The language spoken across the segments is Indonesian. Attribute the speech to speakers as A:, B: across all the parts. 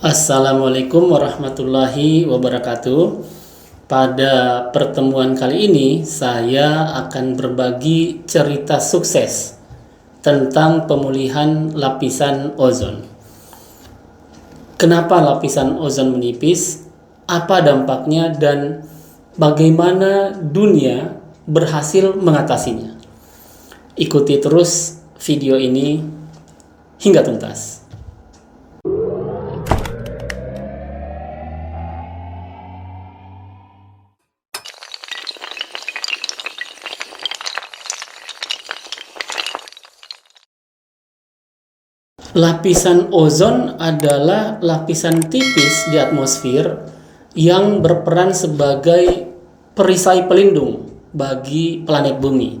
A: Assalamualaikum warahmatullahi wabarakatuh. Pada pertemuan kali ini saya akan berbagi cerita sukses tentang pemulihan lapisan ozon. Kenapa lapisan ozon menipis? Apa dampaknya dan bagaimana dunia berhasil mengatasinya? Ikuti terus video ini hingga tuntas. Lapisan ozon adalah lapisan tipis di atmosfer yang berperan sebagai perisai pelindung bagi planet bumi,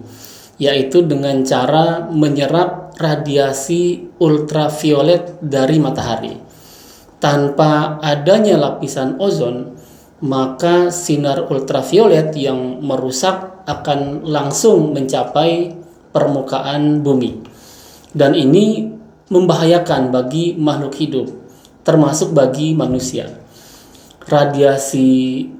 A: yaitu dengan cara menyerap radiasi ultraviolet dari matahari. Tanpa adanya lapisan ozon, maka sinar ultraviolet yang merusak akan langsung mencapai permukaan bumi. Dan ini membahayakan bagi makhluk hidup, termasuk bagi manusia. Radiasi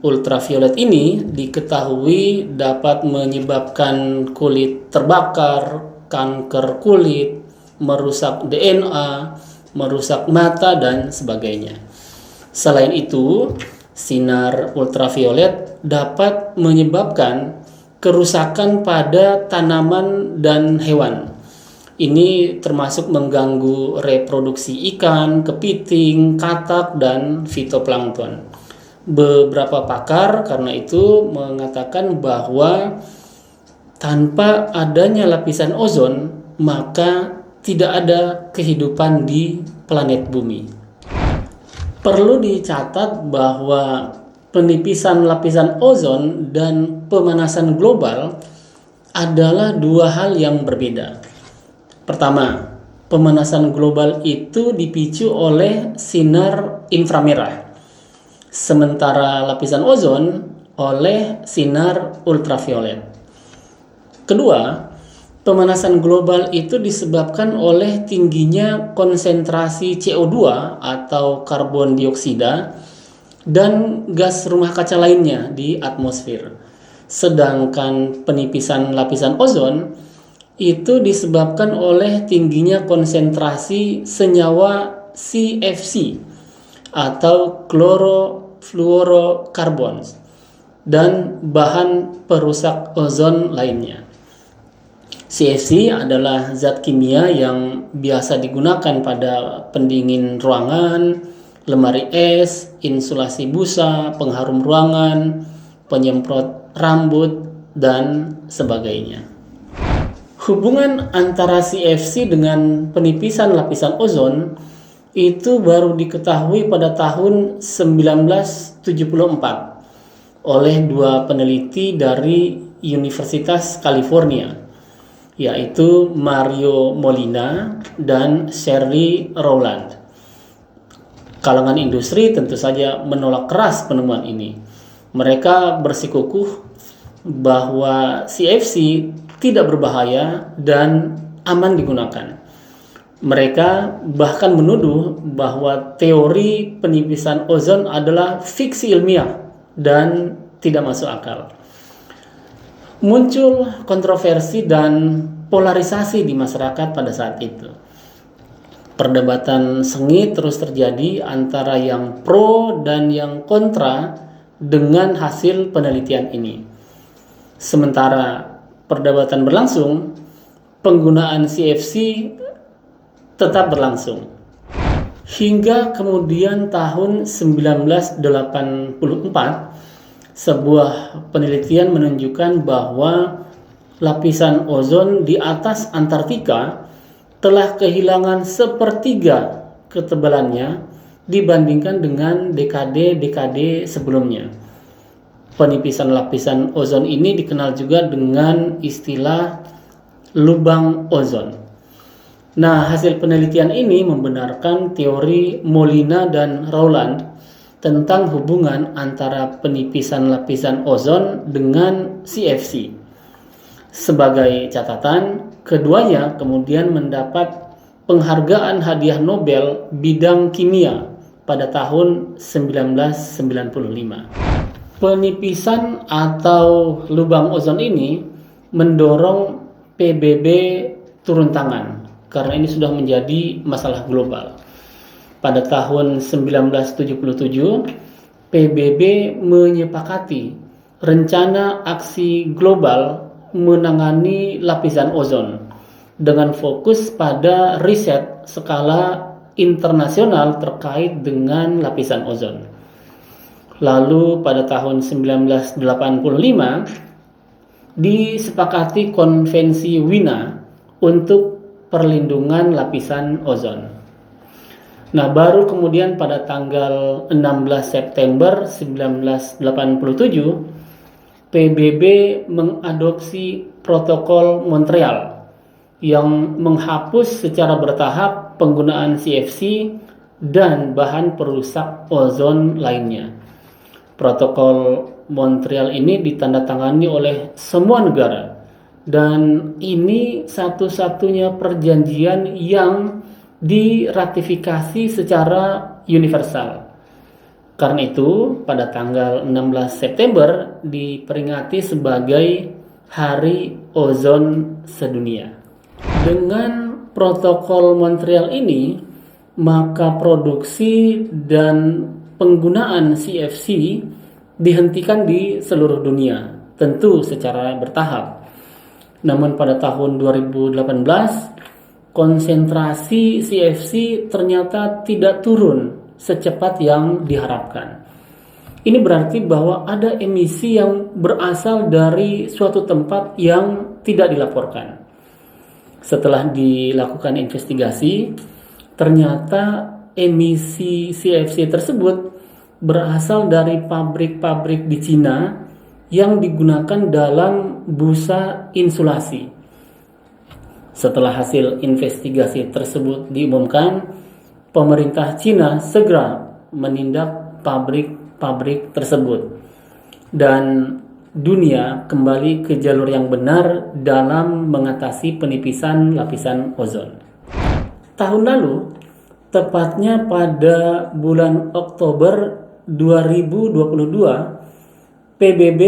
A: ultraviolet ini diketahui dapat menyebabkan kulit terbakar, kanker kulit, merusak DNA, merusak mata, dan sebagainya. Selain itu, sinar ultraviolet dapat menyebabkan kerusakan pada tanaman dan hewan. Ini termasuk mengganggu reproduksi ikan, kepiting, katak, dan fitoplankton. Beberapa pakar karena itu mengatakan bahwa tanpa adanya lapisan ozon, maka tidak ada kehidupan di planet bumi. Perlu dicatat bahwa penipisan lapisan ozon dan pemanasan global adalah dua hal yang berbeda. Pertama, pemanasan global itu dipicu oleh sinar inframerah, sementara lapisan ozon oleh sinar ultraviolet. Kedua, pemanasan global itu disebabkan oleh tingginya konsentrasi CO2 atau karbon dioksida dan gas rumah kaca lainnya di atmosfer. Sedangkan penipisan lapisan ozon itu disebabkan oleh tingginya konsentrasi senyawa CFC atau chlorofluorokarbon dan bahan perusak ozon lainnya. CFC adalah zat kimia yang biasa digunakan pada pendingin ruangan, lemari es, insulasi busa, pengharum ruangan, penyemprot rambut, dan sebagainya. Hubungan antara CFC dengan penipisan lapisan ozon itu baru diketahui pada tahun 1974 oleh dua peneliti dari Universitas California, yaitu Mario Molina dan Shirley Rowland. Kalangan industri tentu saja menolak keras penemuan ini. Mereka bersikukuh bahwa CFC tidak berbahaya dan aman digunakan. Mereka bahkan menuduh bahwa teori penipisan ozon adalah fiksi ilmiah dan tidak masuk akal. Muncul kontroversi dan polarisasi di masyarakat pada saat itu. Perdebatan sengit terus terjadi antara yang pro dan yang kontra dengan hasil penelitian ini. Sementara perdebatan berlangsung, penggunaan CFC tetap berlangsung. Hingga kemudian tahun 1984, sebuah penelitian menunjukkan bahwa lapisan ozon di atas Antartika telah kehilangan sepertiga ketebalannya dibandingkan dengan dekade-dekade sebelumnya. Penipisan lapisan ozon ini dikenal juga dengan istilah lubang ozon. Nah, hasil penelitian ini membenarkan teori Molina dan Rowland tentang hubungan antara penipisan lapisan ozon dengan CFC. Sebagai catatan, keduanya kemudian mendapat penghargaan hadiah Nobel bidang kimia pada tahun 1995. Penipisan atau lubang ozon ini mendorong PBB turun tangan karena ini sudah menjadi masalah global. Pada tahun 1977, PBB menyepakati rencana aksi global menangani lapisan ozon dengan fokus pada riset skala internasional terkait dengan lapisan ozon. Lalu pada tahun 1985 disepakati konvensi Wina untuk perlindungan lapisan ozon. Nah, baru kemudian pada tanggal 16 September 1987 PBB mengadopsi protokol Montreal yang menghapus secara bertahap penggunaan CFC dan bahan perusak ozon lainnya. Protokol Montreal ini ditandatangani oleh semua negara dan ini satu-satunya perjanjian yang diratifikasi secara universal. Karena itu, pada tanggal 16 September diperingati sebagai Hari Ozon Sedunia. Dengan protokol Montreal ini, maka produksi dan penggunaan CFC dihentikan di seluruh dunia, tentu secara bertahap. Namun pada tahun 2018, konsentrasi CFC ternyata tidak turun secepat yang diharapkan. Ini berarti bahwa ada emisi yang berasal dari suatu tempat yang tidak dilaporkan. Setelah dilakukan investigasi, ternyata emisi CFC tersebut berasal dari pabrik-pabrik di Cina yang digunakan dalam busa insulasi. Setelah hasil investigasi tersebut diumumkan, pemerintah Cina segera menindak pabrik-pabrik tersebut dan dunia kembali ke jalur yang benar dalam mengatasi penipisan lapisan ozon. Tahun lalu, tepatnya pada bulan Oktober 2022, PBB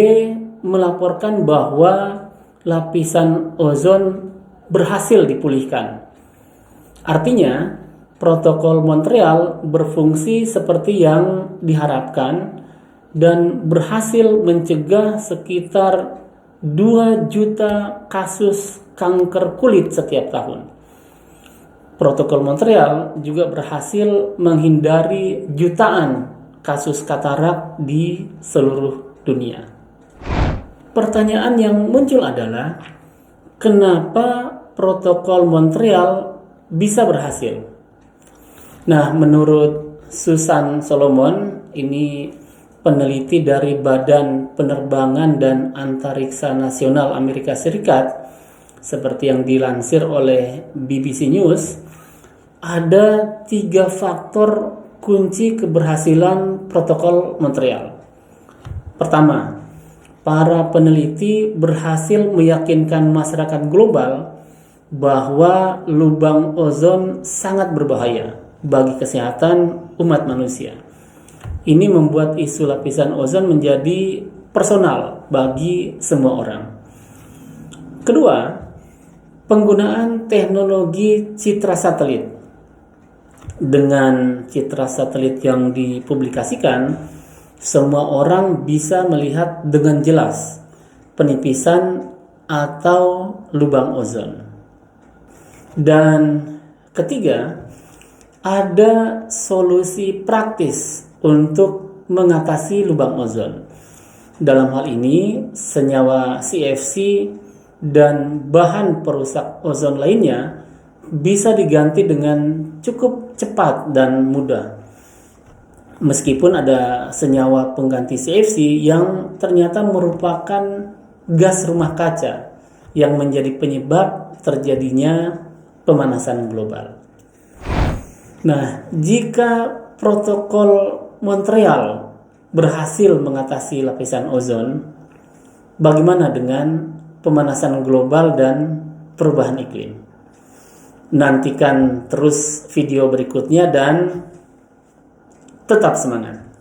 A: melaporkan bahwa lapisan ozon berhasil dipulihkan. Artinya, protokol Montreal berfungsi seperti yang diharapkan dan berhasil mencegah sekitar 2 juta kasus kanker kulit setiap tahun. Protokol Montreal juga berhasil menghindari jutaan kasus katarak di seluruh dunia. Pertanyaan yang muncul adalah, kenapa protokol Montreal bisa berhasil? Nah, menurut Susan Solomon, ini peneliti dari Badan Penerbangan dan Antariksa Nasional Amerika Serikat, seperti yang dilansir oleh BBC News, ada 3 faktor kunci keberhasilan protokol Montreal. Pertama, para peneliti berhasil meyakinkan masyarakat global bahwa lubang ozon sangat berbahaya bagi kesehatan umat manusia. Ini membuat isu lapisan ozon menjadi personal bagi semua orang. Kedua, penggunaan teknologi citra satelit. Dengan citra satelit yang dipublikasikan, semua orang bisa melihat dengan jelas penipisan atau lubang ozon. Dan ketiga, ada solusi praktis untuk mengatasi lubang ozon. Dalam hal ini, senyawa CFC dan bahan perusak ozon lainnya bisa diganti dengan cukup cepat dan mudah. Meskipun ada senyawa pengganti CFC yang ternyata merupakan gas rumah kaca yang menjadi penyebab terjadinya pemanasan global. Nah, jika protokol Montreal berhasil mengatasi lapisan ozon, bagaimana dengan pemanasan global dan perubahan iklim? Nantikan terus video berikutnya dan Tetap semangat.